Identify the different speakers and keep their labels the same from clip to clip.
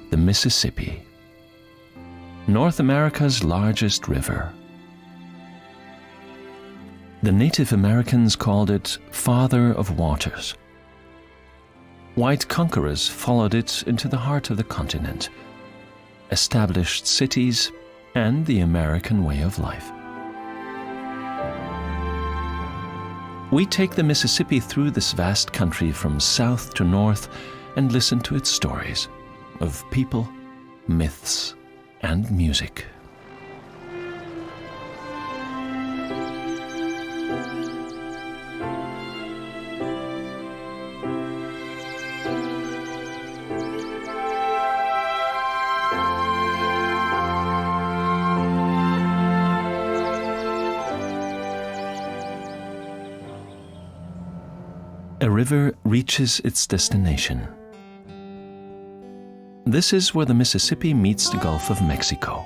Speaker 1: the Mississippi, North America's largest river. The Native Americans called it Father of Waters. White conquerors followed it into the heart of the continent, established cities, and the American way of life. We take the Mississippi through this vast country from south to north and listen to its stories of people, myths, and music. A river reaches its destination. This is where the Mississippi meets the Gulf of Mexico.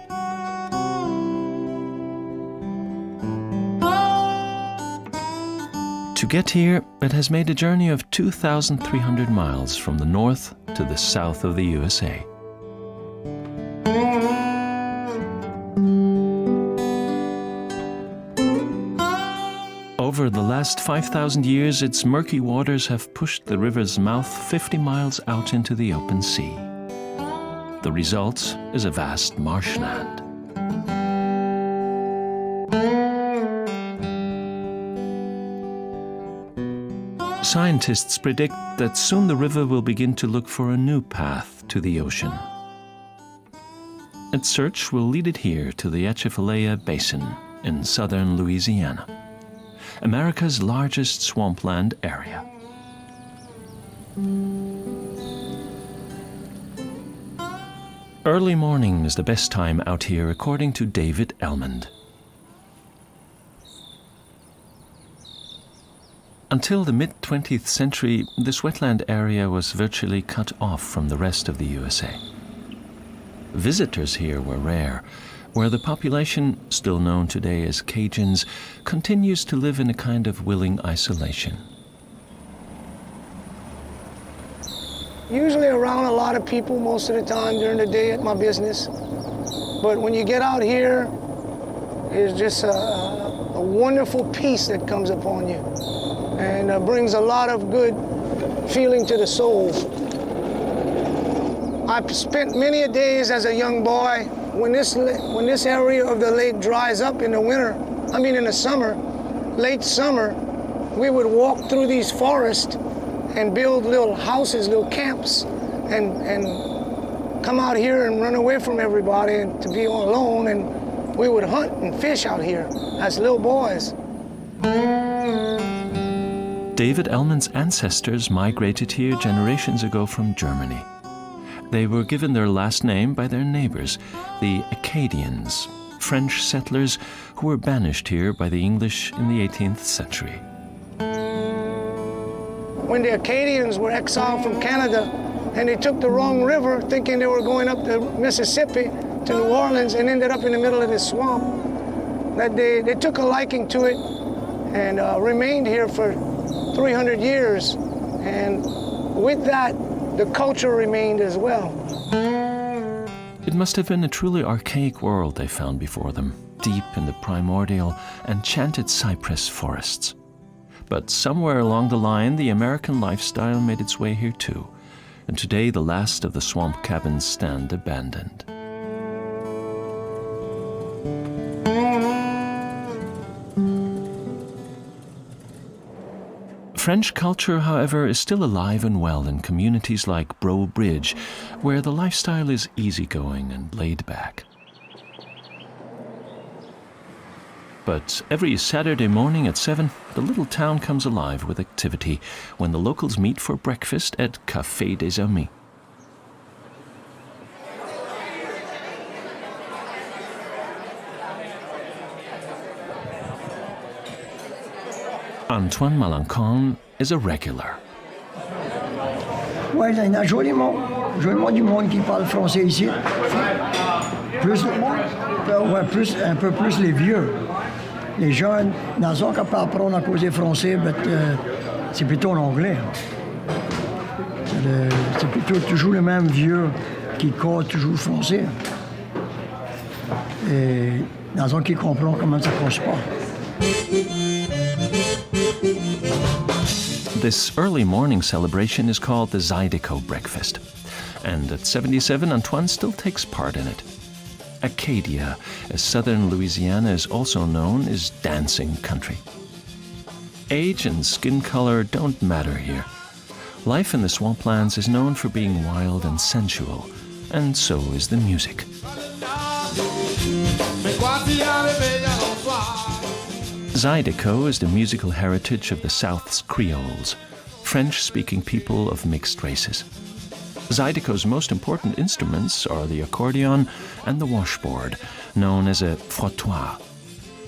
Speaker 1: To get here, it has made a journey of 2,300 miles from the north to the south of the USA. Over the last 5,000 years, its murky waters have pushed the river's mouth 50 miles out into the open sea. The result is a vast marshland. Scientists predict that soon the river will begin to look for a new path to the ocean. Its search will lead it here to the Atchafalaya Basin in southern Louisiana, America's largest swampland area. Early morning is the best time out here, according to David Elmond. Until the mid-20th century, this wetland area was virtually cut off from the rest of the USA. Visitors here were rare, where the population, still known today as Cajuns, continues to live in a kind of willing isolation.
Speaker 2: Usually around a lot of people most of the time during the day at my business. But when you get out here, it's just a wonderful peace that comes upon you and brings a lot of good feeling to the soul. I've spent many a days as a young boy when this area of the lake dries up in the winter, in the summer, late summer, we would walk through these forests and build little houses, little camps, and come out here and run away from everybody and to be alone, and we would hunt and fish out here as little boys.
Speaker 1: David Elmond's ancestors migrated here generations ago from Germany. They were given their last name by their neighbors, the Acadians, French settlers who were banished here by the English in the 18th century.
Speaker 2: When the Acadians were exiled from Canada and they took the wrong river thinking they were going up the Mississippi to New Orleans and ended up in the middle of this swamp, that they took a liking to it and remained here for 300 years. And with that, the culture remained as well.
Speaker 1: It must have been a truly archaic world they found before them, deep in the primordial, enchanted cypress forests. But somewhere along the line, the American lifestyle made its way here too, and today the last of the swamp cabins stand abandoned. French culture, however, is still alive and well in communities like Breaux Bridge, where the lifestyle is easygoing and laid back. But every Saturday morning at 7, the little town comes alive with activity when the locals meet for breakfast at Café des Amis. Antoine Malençon is a regular.
Speaker 3: Oui, il y a joliment du monde qui parle français ici. Un peu plus les vieux. Les jeunes, dans sont capables d'apprendre à causer français, mais c'est plutôt l'anglais. C'est plutôt toujours les mêmes vieux qui cause toujours français. Et dans un qui comprend comment ça cause pas.
Speaker 1: This early morning celebration is called the Zydeco Breakfast. And at 77, Antoine still takes part in it. Acadia, as southern Louisiana is also known, is dancing country. Age and skin color don't matter here. Life in the swamplands is known for being wild and sensual, and so is the music. Zydeco is the musical heritage of the South's Creoles, French-speaking people of mixed races. Zydeco's most important instruments are the accordion and the washboard, known as a frottoir.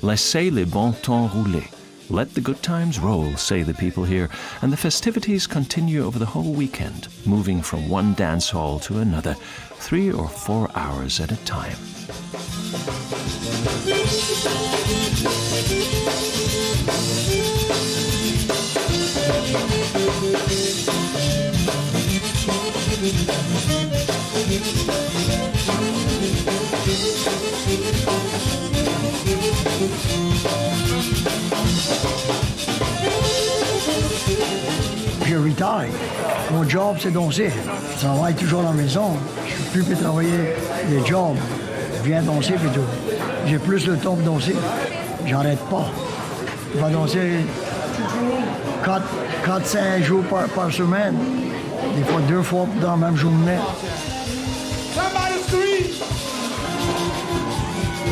Speaker 1: Laissez le bon temps rouler. Let the good times roll, say the people here, and the festivities continue over the whole weekend, moving from one dance hall to another, 3 or 4 hours at a time.
Speaker 3: Je retire. Mon job, c'est danser. Je travaille toujours à la maison. Je ne peux plus travailler des jobs. Je viens danser plutôt. J'ai plus le temps de danser. J'arrête pas. Je vais danser 4-5 jours par semaine. Des fois 2 fois dans la même journée.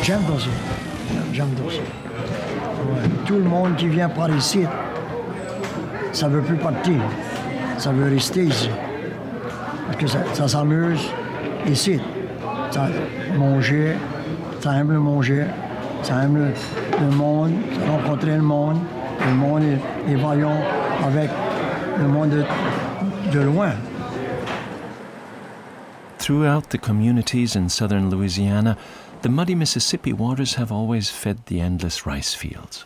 Speaker 3: J'aime danser. J'aime danser. Ouais. Tout le monde qui vient par ici, ça ne veut plus partir. Ça veut rester ici. Parce que ça s'amuse ici. Ça manger, ça aime le manger, ça aime le monde, ça rencontrer le monde est voyant avec le monde de loin.
Speaker 1: Throughout the communities in southern Louisiana, the muddy Mississippi waters have always fed the endless rice fields.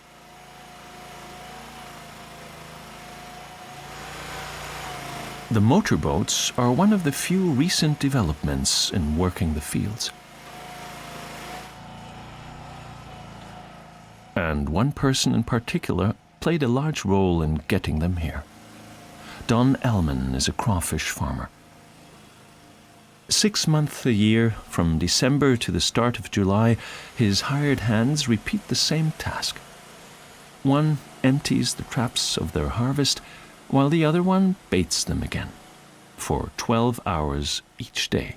Speaker 1: The motorboats are one of the few recent developments in working the fields. And one person in particular played a large role in getting them here. Don Ellman is a crawfish farmer. 6 months a year, from December to the start of July, his hired hands repeat the same task. One empties the traps of their harvest, while the other one baits them again, for 12 hours each day.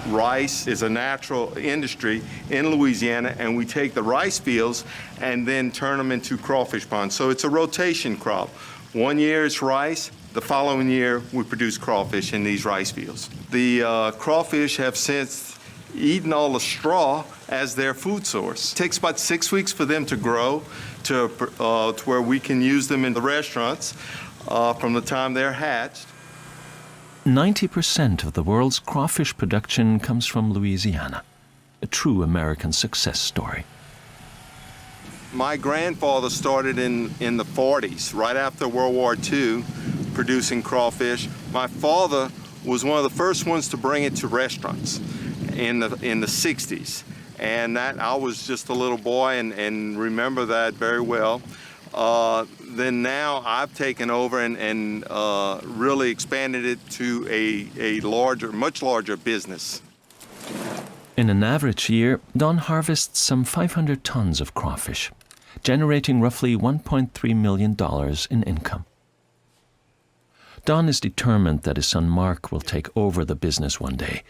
Speaker 4: Rice is a natural industry in Louisiana, and we take the rice fields and then turn them into crawfish ponds. So it's a rotation crop. 1 year it's rice, the following year we produce crawfish in these rice fields. The crawfish have since eaten all the straw as their food source. It takes about 6 weeks for them to grow to where we can use them in the restaurants from the time they're hatched.
Speaker 1: 90% of the world's crawfish production comes from Louisiana, a true American success story.
Speaker 4: My grandfather started in the 40s, right after World War II, producing crawfish. My father was one of the first ones to bring it to restaurants in the 60s. And that I was just a little boy and remember that very well. Then now I've taken over and really expanded it to a larger, much larger business.
Speaker 1: In an average year, Don harvests some 500 tons of crawfish, generating roughly $1.3 million in income. Don is determined that his son Mark will take over the business one day.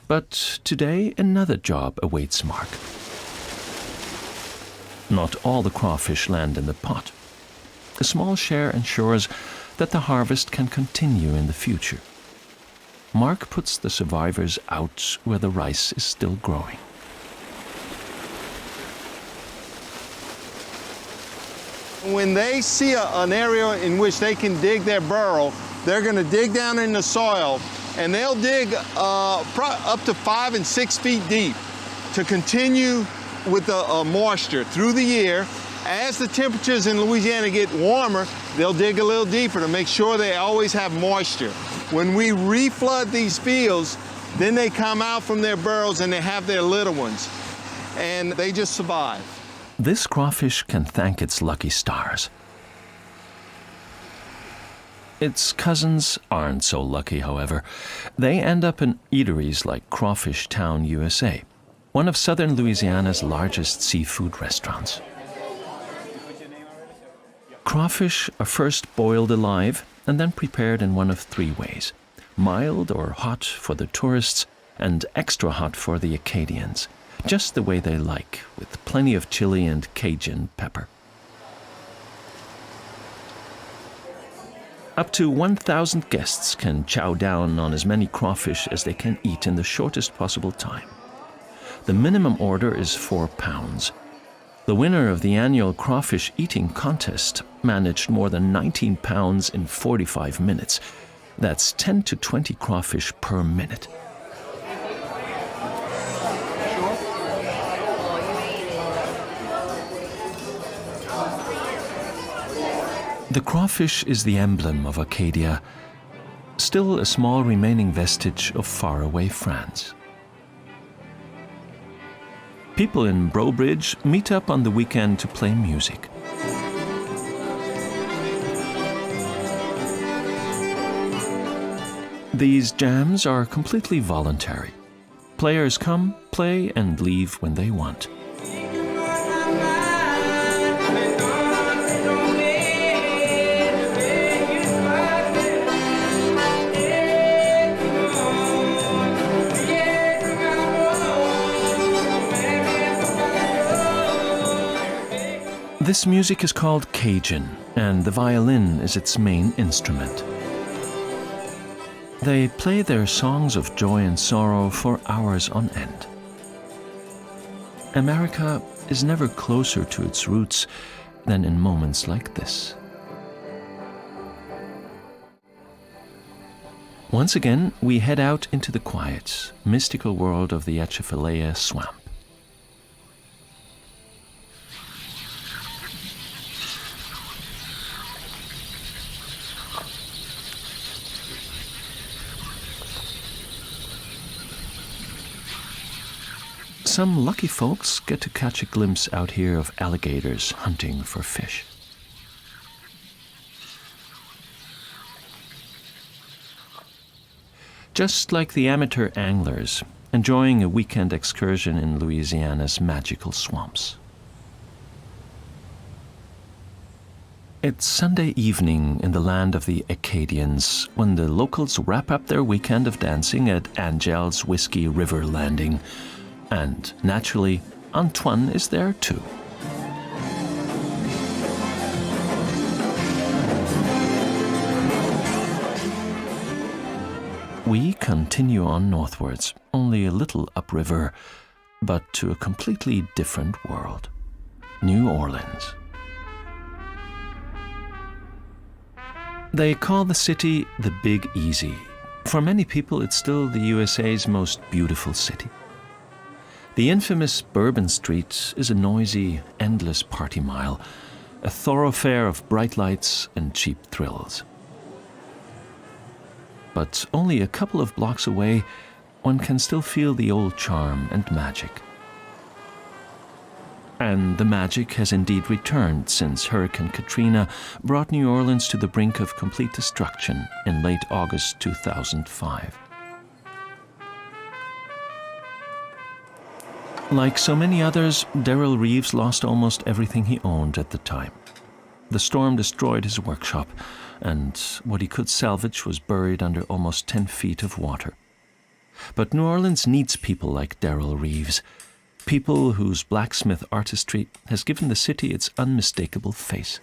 Speaker 1: But today, another job awaits Mark. Not all the crawfish land in the pot. A small share ensures that the harvest can continue in the future. Mark puts the survivors out where the rice is still growing.
Speaker 4: When they see an area in which they can dig their burrow, they're going to dig down in the soil, and they'll dig up to 5 and 6 feet deep to continue with the moisture through the year. As the temperatures in Louisiana get warmer, they'll dig a little deeper to make sure they always have moisture. When we reflood these fields, then they come out from their burrows and they have their little ones, and they just survive.
Speaker 1: This crawfish can thank its lucky stars. Its cousins aren't so lucky, however. They end up in eateries like Crawfish Town, USA, one of southern Louisiana's largest seafood restaurants. Crawfish are first boiled alive and then prepared in one of three ways: mild or hot for the tourists and extra hot for the Acadians, just the way they like, with plenty of chili and Cajun pepper. Up to 1,000 guests can chow down on as many crawfish as they can eat in the shortest possible time. The minimum order is 4 pounds. The winner of the annual crawfish eating contest managed more than 19 pounds in 45 minutes. That's 10 to 20 crawfish per minute. The crawfish is the emblem of Acadia, still a small remaining vestige of faraway France. People in Breaux Bridge meet up on the weekend to play music. These jams are completely voluntary. Players come, play, and leave when they want. This music is called Cajun, and the violin is its main instrument. They play their songs of joy and sorrow for hours on end. America is never closer to its roots than in moments like this. Once again, we head out into the quiet, mystical world of the Atchafalaya Swamp. Some lucky folks get to catch a glimpse out here of alligators hunting for fish. Just like the amateur anglers, enjoying a weekend excursion in Louisiana's magical swamps. It's Sunday evening in the land of the Acadians when the locals wrap up their weekend of dancing at Angel's Whiskey River Landing. And naturally, Antoine is there too. We continue on northwards, only a little upriver, but to a completely different world. New Orleans. They call the city the Big Easy. For many people, it's still the USA's most beautiful city. The infamous Bourbon Street is a noisy, endless party mile, a thoroughfare of bright lights and cheap thrills. But only a couple of blocks away, one can still feel the old charm and magic. And the magic has indeed returned since Hurricane Katrina brought New Orleans to the brink of complete destruction in late August 2005. Like so many others, Darrell Reeves lost almost everything he owned at the time. The storm destroyed his workshop, and what he could salvage was buried under almost 10 feet of water. But New Orleans needs people like Darrell Reeves, people whose blacksmith artistry has given the city its unmistakable face.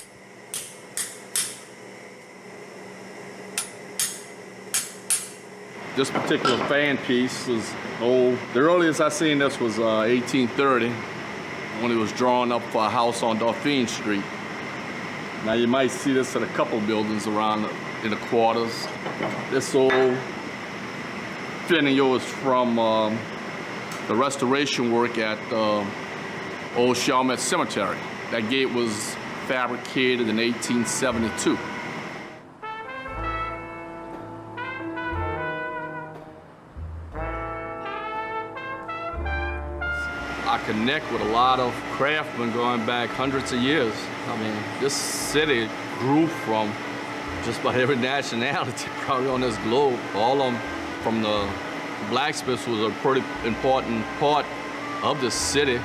Speaker 5: This particular fan piece is old. The earliest I seen this was 1830, when it was drawn up for a house on Dauphine Street. Now you might see this at a couple buildings around in the quarters. This old finial is from the restoration work at Old Chalmette Cemetery. That gate was fabricated in 1872. I connect with a lot of craftsmen going back hundreds of years. I mean, this city grew from just about every nationality probably on this globe. All of them, from the blacksmiths, was a pretty important part of the city.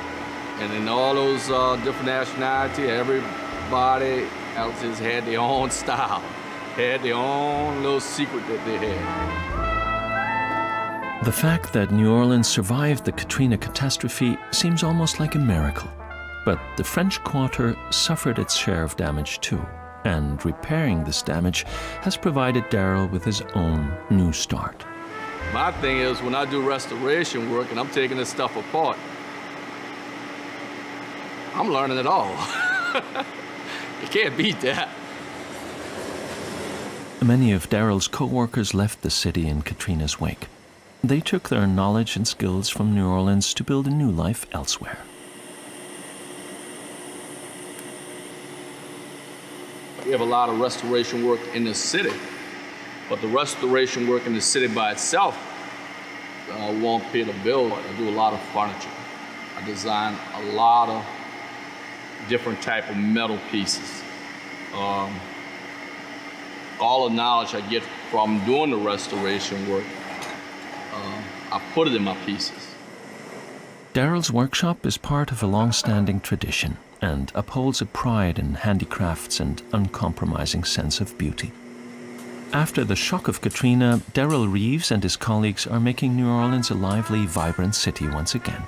Speaker 5: And in all those different nationalities, everybody else just had their own style, had their own little secret that they had.
Speaker 1: The fact that New Orleans survived the Katrina catastrophe seems almost like a miracle. But the French Quarter suffered its share of damage too, and repairing this damage has provided Daryl with his own new start.
Speaker 5: My thing is, when I do restoration work and I'm taking this stuff apart, I'm learning it all. You can't beat that.
Speaker 1: Many of Daryl's co-workers left the city in Katrina's wake. They took their knowledge and skills from New Orleans to build a new life elsewhere.
Speaker 5: We have a lot of restoration work in the city, but the restoration work in the city by itself won't pay the bill. I do a lot of furniture. I design a lot of different type of metal pieces. All the knowledge I get from doing the restoration work, I put it in my pieces.
Speaker 1: Daryl's workshop is part of a long-standing tradition and upholds a pride in handicrafts and uncompromising sense of beauty. After the shock of Katrina, Daryl Reeves and his colleagues are making New Orleans a lively, vibrant city once again.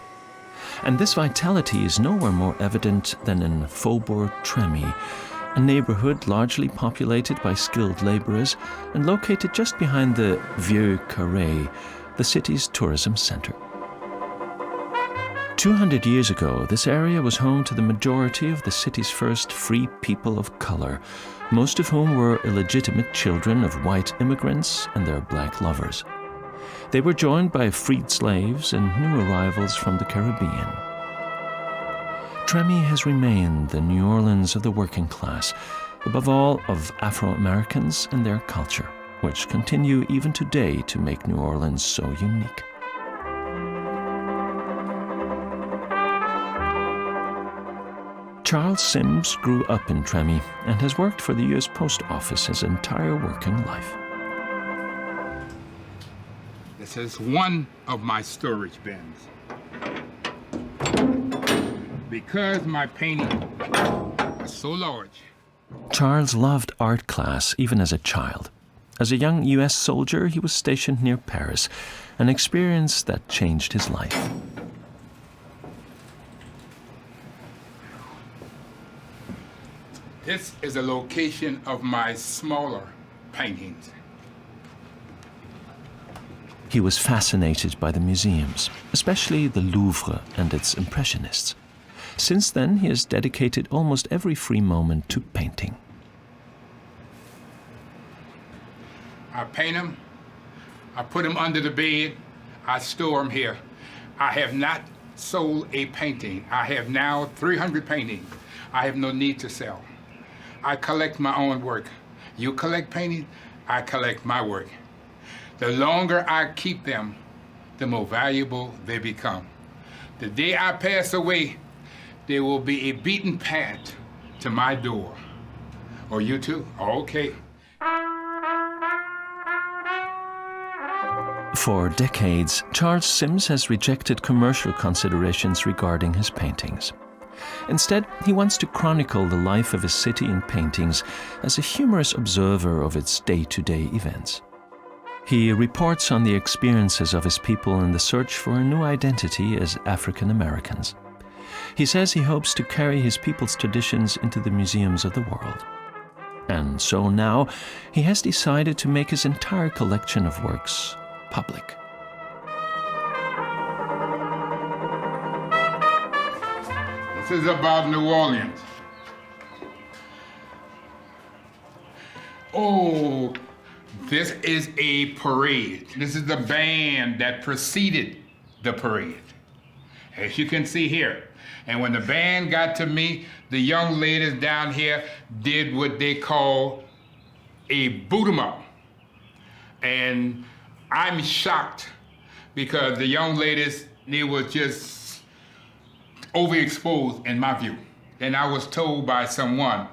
Speaker 1: And this vitality is nowhere more evident than in Faubourg Trémy, a neighborhood largely populated by skilled laborers and located just behind the Vieux Carré, the city's tourism center. 200 years ago, this area was home to the majority of the city's first free people of color, most of whom were illegitimate children of white immigrants and their black lovers. They were joined by freed slaves and new arrivals from the Caribbean. Trémy has remained the New Orleans of the working class, above all of Afro-Americans and their culture, which continue even today to make New Orleans so unique. Charles Sims grew up in Trémy and has worked for the U.S. Post Office his entire working life.
Speaker 6: This is one of my storage bins. Because my painting is so large.
Speaker 1: Charles loved art class even as a child. As a young U.S. soldier, he was stationed near Paris, an experience that changed his life.
Speaker 6: This is a location of my smaller paintings.
Speaker 1: He was fascinated by the museums, especially the Louvre and its impressionists. Since then, he has dedicated almost every free moment to painting.
Speaker 6: I paint them, I put them under the bed, I store them here. I have not sold a painting. I have now 300 paintings. I have no need to sell. I collect my own work. You collect paintings, I collect my work. The longer I keep them, the more valuable they become. The day I pass away, there will be a beaten path to my door. Or you too? Okay.
Speaker 1: For decades, Charles Sims has rejected commercial considerations regarding his paintings. Instead, he wants to chronicle the life of his city in paintings as a humorous observer of its day-to-day events. He reports on the experiences of his people in the search for a new identity as African Americans. He says he hopes to carry his people's traditions into the museums of the world. And so now, he has decided to make his entire collection of works public.
Speaker 6: This is about New Orleans. Oh, this is a parade. This is the band that preceded the parade. as you can see here. And when the band got to me, the young ladies down here did what they call a boot 'em up. And I'm shocked because the young ladies, they were just overexposed in my view. And I was told by someone,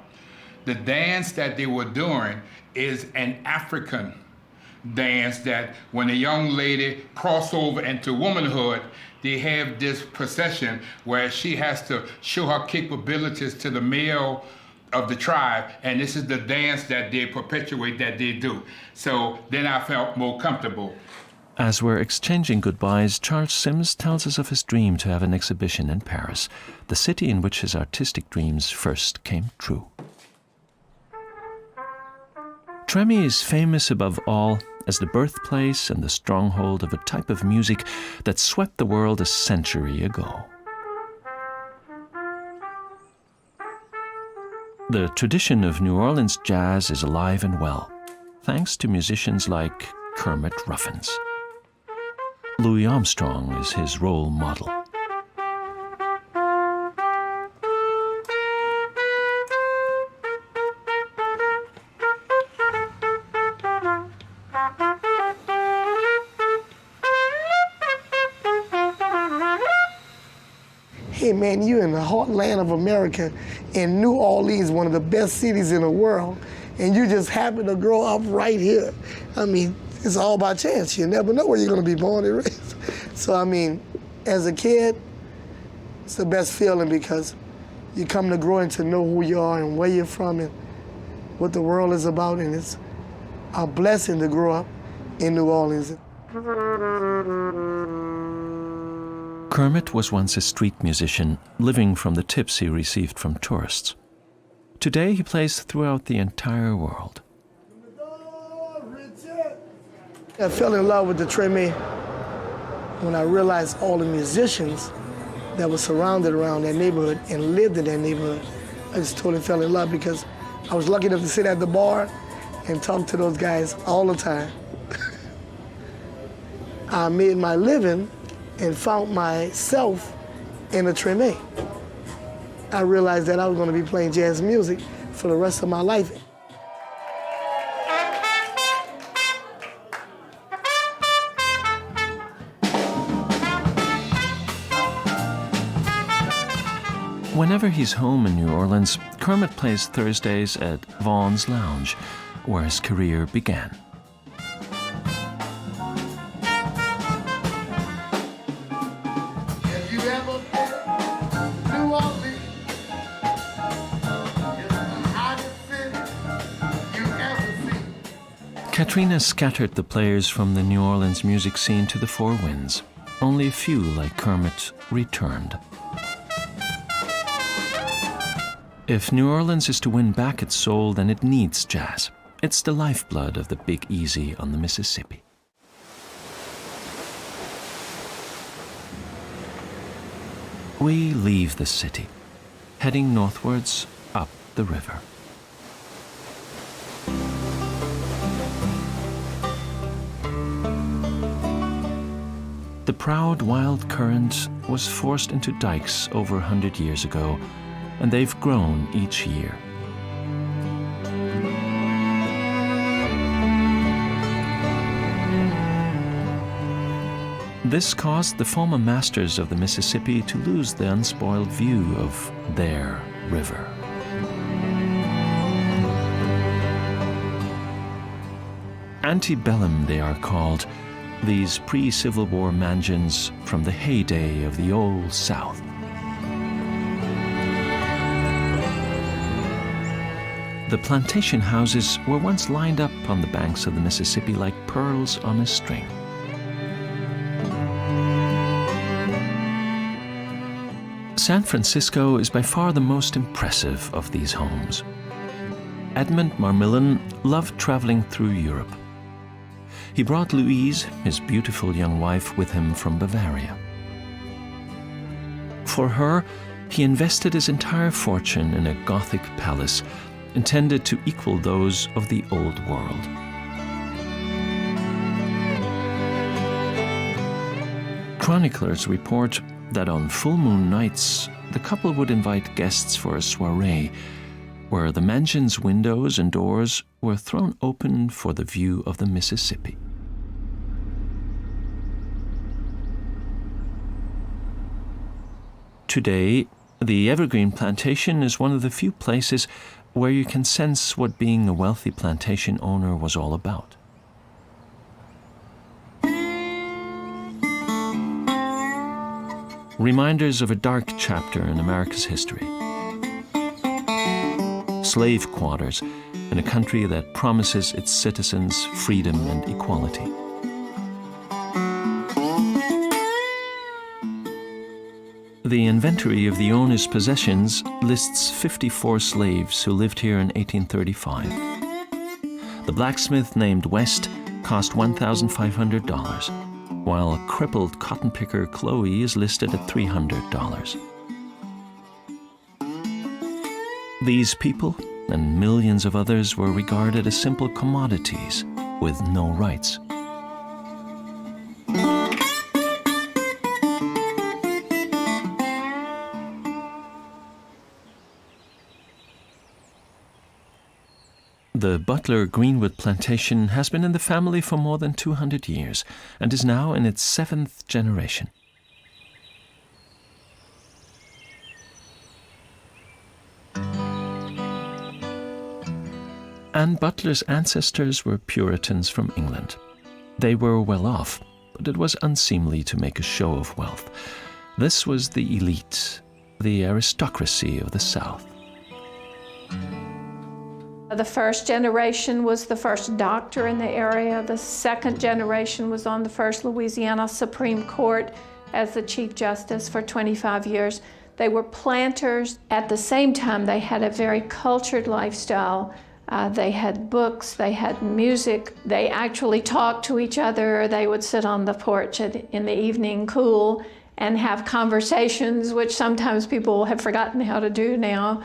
Speaker 6: the dance that they were doing is an African dance that when a young lady cross over into womanhood, they have this procession where she has to show her capabilities to the male of the tribe, and this is the dance that they perpetuate, that they do. So then I felt more comfortable.
Speaker 1: As we're exchanging goodbyes, Charles Sims tells us of his dream to have an exhibition in Paris, the city in which his artistic dreams first came true. Tremy is famous above all as the birthplace and the stronghold of a type of music that swept the world a century ago. The tradition of New Orleans jazz is alive and well, thanks to musicians like Kermit Ruffins. Louis Armstrong is his role model.
Speaker 2: Hey man, you're in the heartland of America, in New Orleans, one of the best cities in the world, and you just happen to grow up right here. I mean, it's all by chance. You never know where you're gonna be born and raised. So I mean, as a kid, it's the best feeling because you come to growing to know who you are and where you're from and what the world is about, and it's a blessing to grow up in New Orleans.
Speaker 1: Kermit was once a street musician, living from the tips he received from tourists. Today he plays throughout the entire world.
Speaker 2: I fell in love with the Treme when I realized all the musicians that were surrounded around that neighborhood and lived in that neighborhood. I just totally fell in love because I was lucky enough to sit at the bar and talk to those guys all the time. I made my living and found myself in a Treme. I realized that I was going to be playing jazz music for the rest of my life.
Speaker 1: Whenever he's home in New Orleans, Kermit plays Thursdays at Vaughn's Lounge, where his career began. Katrina scattered the players from the New Orleans music scene to the four winds. Only a few, like Kermit, returned. If New Orleans is to win back its soul, then it needs jazz. It's the lifeblood of the Big Easy on the Mississippi. We leave the city, heading northwards up the river. The proud wild current was forced into dikes over 100 years ago, and they've grown each year. This caused the former masters of the Mississippi to lose the unspoiled view of their river. Antebellum they are called, these pre-Civil War mansions from the heyday of the Old South. The plantation houses were once lined up on the banks of the Mississippi like pearls on a string. San Francisco is by far the most impressive of these homes. Edmund Marmillan loved traveling through Europe. He brought Louise, his beautiful young wife, with him from Bavaria. For her, he invested his entire fortune in a Gothic palace intended to equal those of the Old World. Chroniclers report that on full moon nights, the couple would invite guests for a soiree where the mansion's windows and doors were thrown open for the view of the Mississippi. Today, the Evergreen Plantation is one of the few places where you can sense what being a wealthy plantation owner was all about. Reminders of a dark chapter in America's history. Slave quarters in a country that promises its citizens freedom and equality. The inventory of the owner's possessions lists 54 slaves who lived here in 1835. The blacksmith named West cost $1,500, while a crippled cotton picker Chloe is listed at $300. These people and millions of others were regarded as simple commodities with no rights. The Butler Greenwood Plantation has been in the family for more than 200 years and is now in its 7th generation. Anne Butler's ancestors were Puritans from England. They were well off, but it was unseemly to make a show of wealth. This was the elite, the aristocracy of the South.
Speaker 7: The first generation was the first doctor in the area. The second generation was on the first Louisiana Supreme Court as the Chief Justice for 25 years. They were planters. At the same time, they had a very cultured lifestyle. They had books, they had music. They actually talked to each other. They would sit on the porch in the evening cool and have conversations, which sometimes people have forgotten how to do now.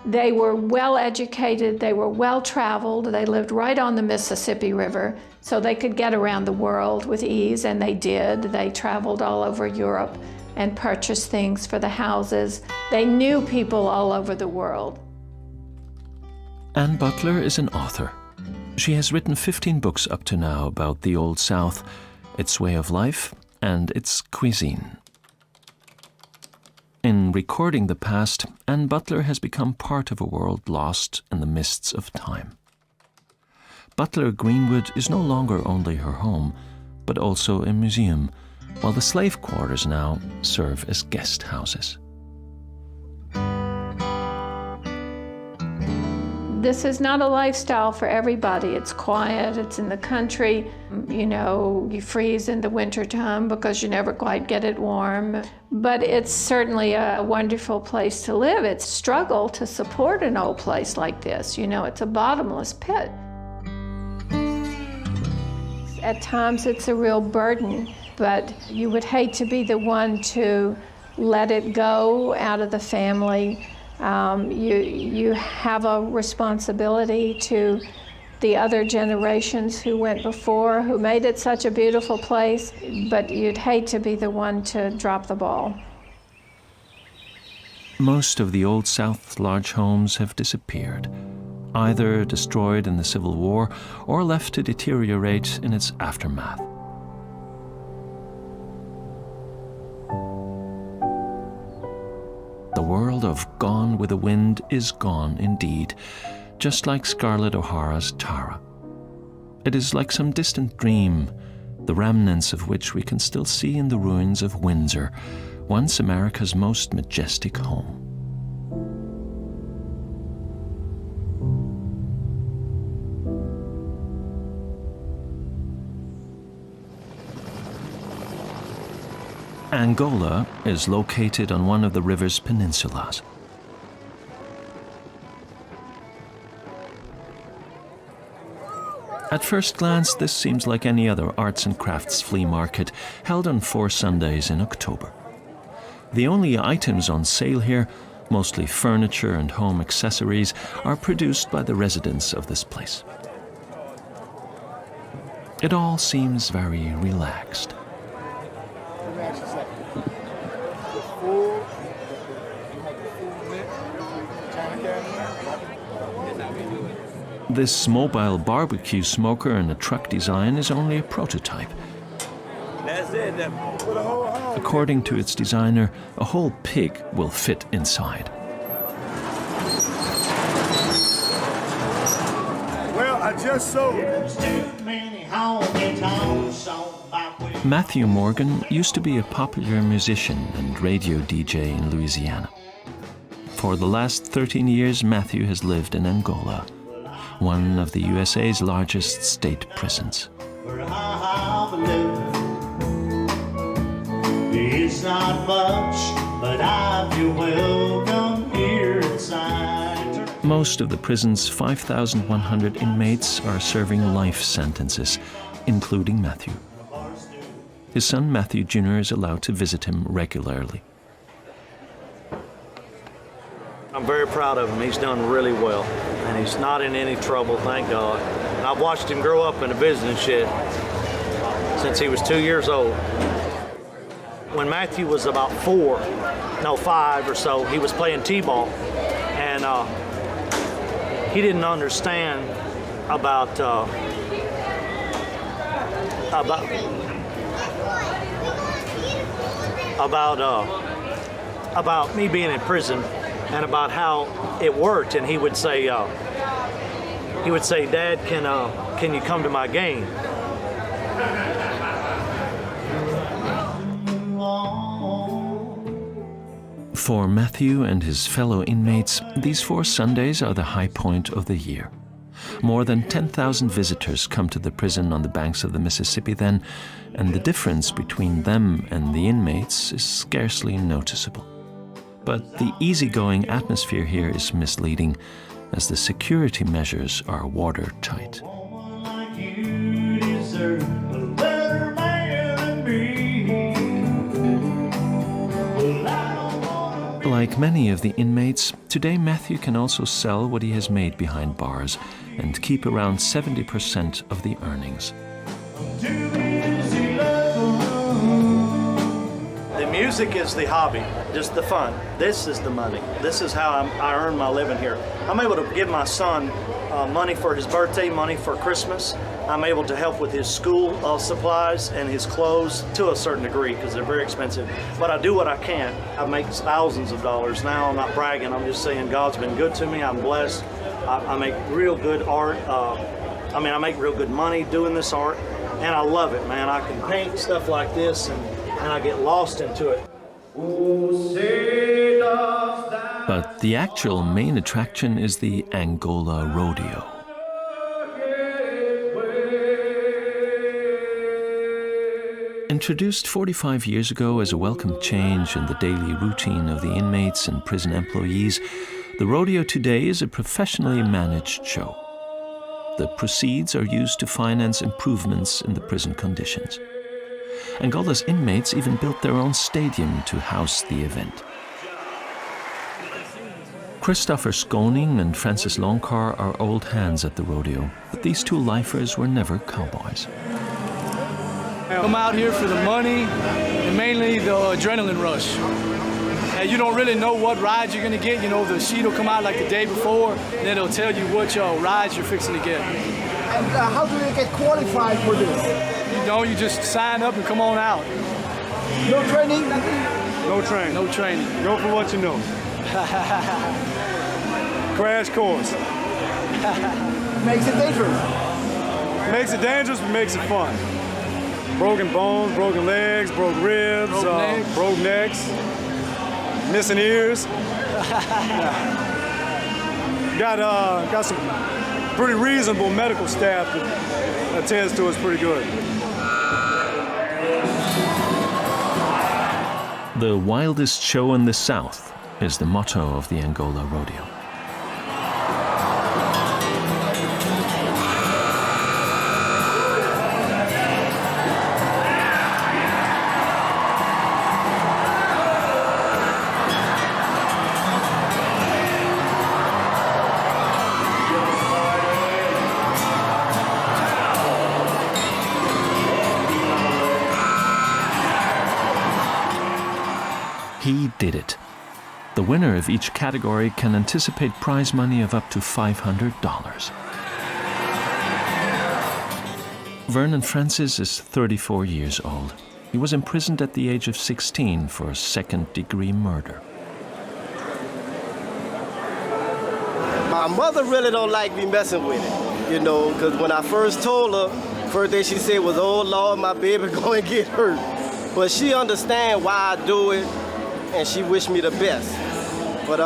Speaker 7: They were well educated, they were well traveled, they lived right on the Mississippi River, so they could get around the world with ease, and they did. They traveled all over Europe and purchased things for the houses. They knew people all over the world.
Speaker 1: Anne Butler is an author. She has written 15 books up to now about the Old South, its way of life, and its cuisine. In recording the past, Anne Butler has become part of a world lost in the mists of time. Butler Greenwood is no longer only her home, but also a museum, while the slave quarters now serve as guest houses.
Speaker 7: This is not a lifestyle for everybody. It's quiet, it's in the country. You know, you freeze in the wintertime because you never quite get it warm. But it's certainly a wonderful place to live. It's a struggle to support an old place like this. You know, it's a bottomless pit. At times it's a real burden, but you would hate to be the one to let it go out of the family. You have a responsibility to the other generations who went before, who made it such a beautiful place, but you'd hate to be the one to drop the ball.
Speaker 1: Most of the Old South large homes have disappeared, either destroyed in the Civil War or left to deteriorate in its aftermath. The world of Gone with the Wind is gone indeed, just like Scarlett O'Hara's Tara. It is like some distant dream, the remnants of which we can still see in the ruins of Windsor, once America's most majestic home. Angola is located on one of the river's peninsulas. At first glance, this seems like any other arts and crafts flea market held on 4 Sundays in October. The only items on sale here, mostly furniture and home accessories, are produced by the residents of this place. It all seems very relaxed. This mobile barbecue smoker in a truck design is only a prototype.
Speaker 8: That's it.
Speaker 1: According to its designer, a whole pig will fit inside.
Speaker 8: Well, I just sold.
Speaker 1: Matthew Morgan used to be a popular musician and radio DJ in Louisiana. For the last 13 years, Matthew has lived in Angola, one of the USA's largest state prisons.
Speaker 9: It's not much, but I feel welcome here inside.
Speaker 1: Most of the prison's 5,100 inmates are serving life sentences, including Matthew. His son Matthew Jr. is allowed to visit him regularly.
Speaker 10: I'm very proud of him. He's done really well, and he's not in any trouble, thank God. And I've watched him grow up in the business shed since he was 2 years old. When Matthew was about 5 or so, he was playing t-ball, and he didn't understand about me being in prison and about how it worked. And he would say, "Dad, can you come to my game?"
Speaker 1: For Matthew and his fellow inmates, these 4 Sundays are the high point of the year. More than 10,000 visitors come to the prison on the banks of the Mississippi then, and the difference between them and the inmates is scarcely noticeable. But the easygoing atmosphere here is misleading, as the security measures are watertight. Like many of the inmates, today Matthew can also sell what he has made behind bars and keep around 70% of the earnings.
Speaker 10: The music is the hobby, just the fun. This is the money. This is how I earn my living here. I'm able to give my son money for his birthday, money for Christmas. I'm able to help with his school supplies and his clothes to a certain degree because they're very expensive. But I do what I can. I make thousands of dollars now. I'm not bragging. I'm just saying God's been good to me. I'm blessed. I make real good art. I make real good money doing this art, and I love it, man. I can paint stuff like this, and I get lost into it.
Speaker 1: But the actual main attraction is the Angola Rodeo. Introduced 45 years ago as a welcome change in the daily routine of the inmates and prison employees, the rodeo today is a professionally managed show. The proceeds are used to finance improvements in the prison conditions. Angola's inmates even built their own stadium to house the event. Christopher Skoning and Francis Longcar are old hands at the rodeo, but these 2 lifers were never cowboys.
Speaker 11: Come out here for the money and mainly the adrenaline rush. And you don't really know what rides you're going to get. You know, the sheet will come out like the day before, and then it'll tell you what rides you're fixing to get.
Speaker 12: And how do you get qualified for this?
Speaker 11: You just sign up and come on out.
Speaker 12: No training, nothing?
Speaker 11: No training. No training.
Speaker 12: Go for what you know.
Speaker 11: Crash course.
Speaker 12: Makes it dangerous.
Speaker 11: Makes it dangerous, but makes it fun. Broken bones, broken legs, broke ribs, broke necks, missing ears. Got some pretty reasonable medical staff that attends to us pretty good.
Speaker 1: The wildest show in the South is the motto of the Angola Rodeo. He did it. The winner of each category can anticipate prize money of up to $500. Vernon Francis is 34 years old. He was imprisoned at the age of 16 for second-degree murder.
Speaker 13: My mother really don't like me messing with it, you know, because when I first told her, first thing she said was, "Oh Lord, my baby going to get hurt." But she understands why I do it, and she wished me the best. But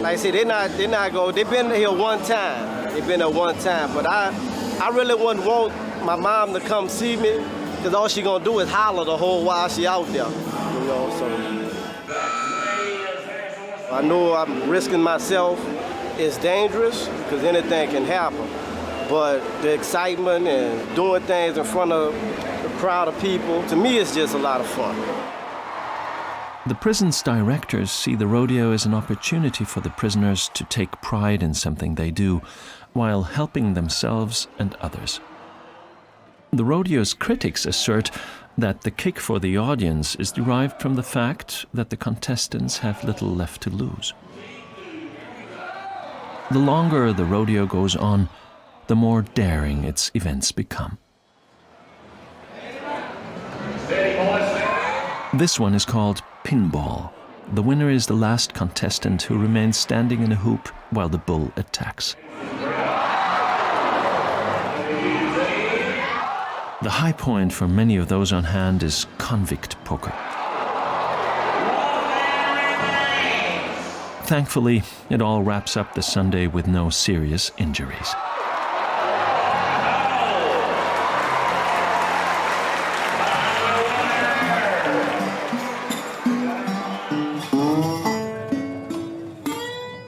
Speaker 13: like I said, they're not going. They've been here one time. They've been there one time. But I really wouldn't want my mom to come see me, because all she gonna do is holler the whole while she out there, you know. So I know I'm risking myself. It's dangerous because anything can happen. But the excitement and doing things in front of a crowd of people, to me, it's just a lot of fun.
Speaker 1: The prison's directors see the rodeo as an opportunity for the prisoners to take pride in something they do, while helping themselves and others. The rodeo's critics assert that the kick for the audience is derived from the fact that the contestants have little left to lose. The longer the rodeo goes on, the more daring its events become. This one is called pinball. The winner is the last contestant who remains standing in a hoop while the bull attacks. The high point for many of those on hand is convict poker. Thankfully, it all wraps up the Sunday with no serious injuries.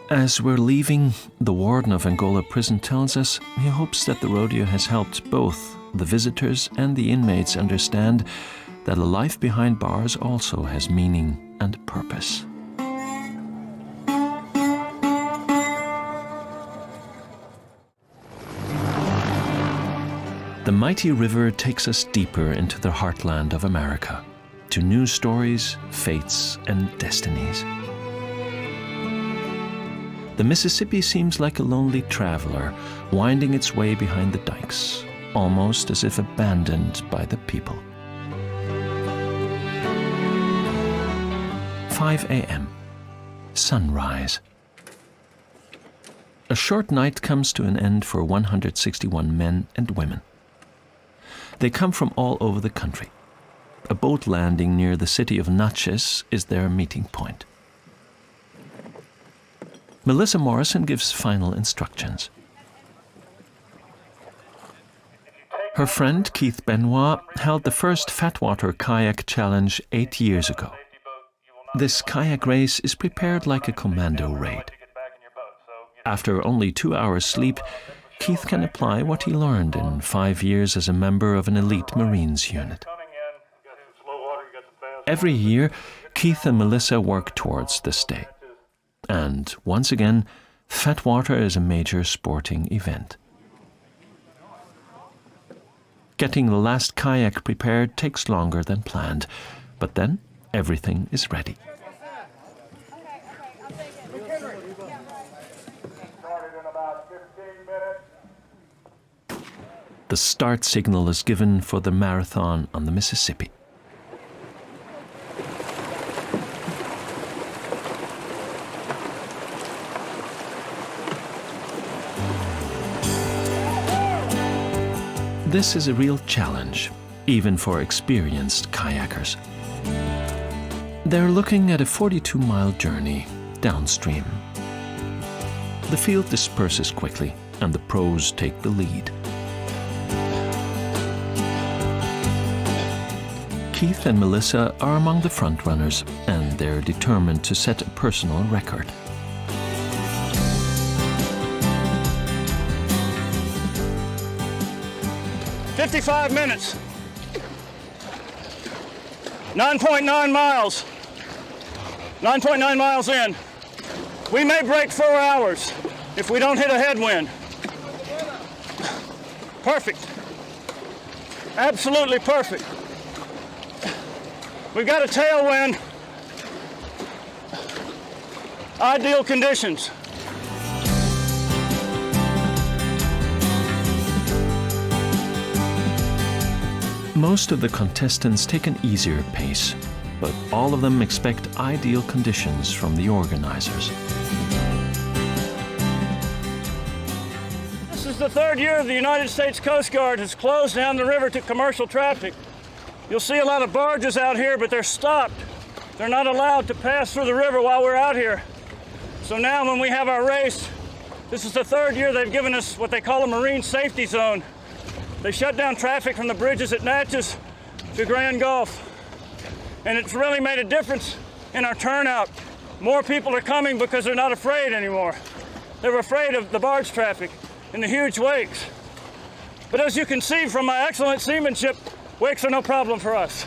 Speaker 1: As we're leaving, the warden of Angola Prison tells us he hopes that the rodeo has helped both the visitors and the inmates understand that a life behind bars also has meaning and purpose. The mighty river takes us deeper into the heartland of America, to new stories, fates, and destinies. The Mississippi seems like a lonely traveler, winding its way behind the dikes, almost as if abandoned by the people. 5 a.m. Sunrise. A short night comes to an end for 161 men and women. They come from all over the country. A boat landing near the city of Natchez is their meeting point. Melissa Morrison gives final instructions. Her friend Keith Benoit held the first Fatwater Kayak Challenge 8 years ago. This kayak race is prepared like a commando raid. After only 2 hours sleep, Keith can apply what he learned in 5 years as a member of an elite Marines unit. Every year, Keith and Melissa work towards this day. And once again, Fatwater is a major sporting event. Getting the last kayak prepared takes longer than planned, but then everything is ready. The start signal is given for the marathon on the Mississippi. This is a real challenge, even for experienced kayakers. They're looking at a 42-mile journey downstream. The field disperses quickly, and the pros take the lead. Keith and Melissa are among the front runners, and they're determined to set a personal record.
Speaker 14: "55 minutes, 9.9 miles, 9.9 miles in. We may break 4 hours if we don't hit a headwind. Perfect, absolutely perfect. We've got a tailwind ideal conditions.
Speaker 1: Most of the contestants take an easier pace, but all of them expect ideal conditions from the organizers.
Speaker 14: This is the third year the United States Coast Guard has closed down the river to commercial traffic. You'll see a lot of barges out here, but they're stopped. They're not allowed to pass through the river while we're out here. So now when we have our race, this is the third year they've given us what they call a marine safety zone. They shut down traffic from the bridges at Natchez to Grand Gulf. And it's really made a difference in our turnout. More people are coming because they're not afraid anymore. They were afraid of the barge traffic and the huge wakes. But as you can see from my excellent seamanship, wakes are no problem for us.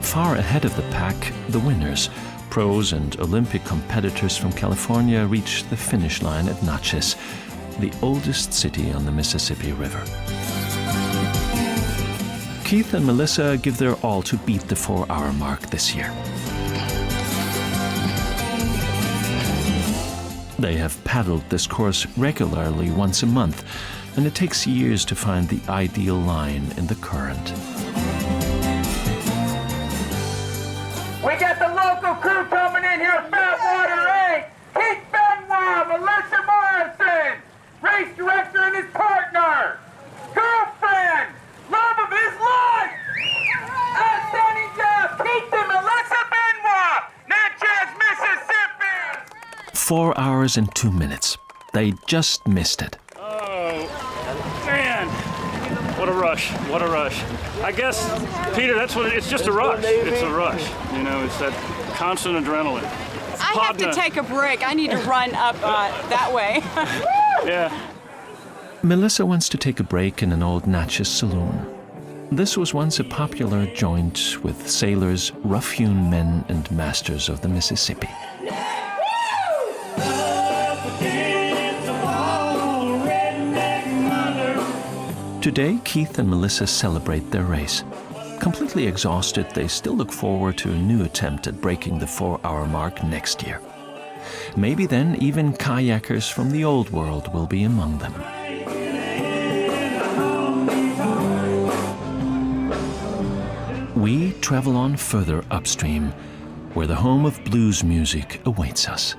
Speaker 1: Far ahead of the pack, the winners, pros and Olympic competitors from California, reached the finish line at Natchez, the oldest city on the Mississippi River. Keith and Melissa give their all to beat the 4-hour mark this year. They have paddled this course regularly once a month, and it takes years to find the ideal line in the current.
Speaker 15: We got the local crew coming in here, Fatwater 8, Keith Benoit, Melissa Morrison, race director and his partner, girlfriend, love of his life. Outstanding job, Keith and Melissa Benoit, Natchez, Mississippi.
Speaker 1: 4 hours and 2 minutes. They just missed it.
Speaker 14: Oh, man. What a rush, what a rush. I guess, Peter, that's what it's just a rush. It's a rush. You know, it's that constant adrenaline.
Speaker 16: I have to take a break. I need to run up that way.
Speaker 14: Yeah.
Speaker 1: Melissa wants to take a break in an old Natchez saloon. This was once a popular joint with sailors, rough-hewn men, and masters of the Mississippi. Today, Keith and Melissa celebrate their race. Completely exhausted, they still look forward to a new attempt at breaking the 4-hour mark next year. Maybe then even kayakers from the old world will be among them. We travel on further upstream, where the home of blues music awaits us.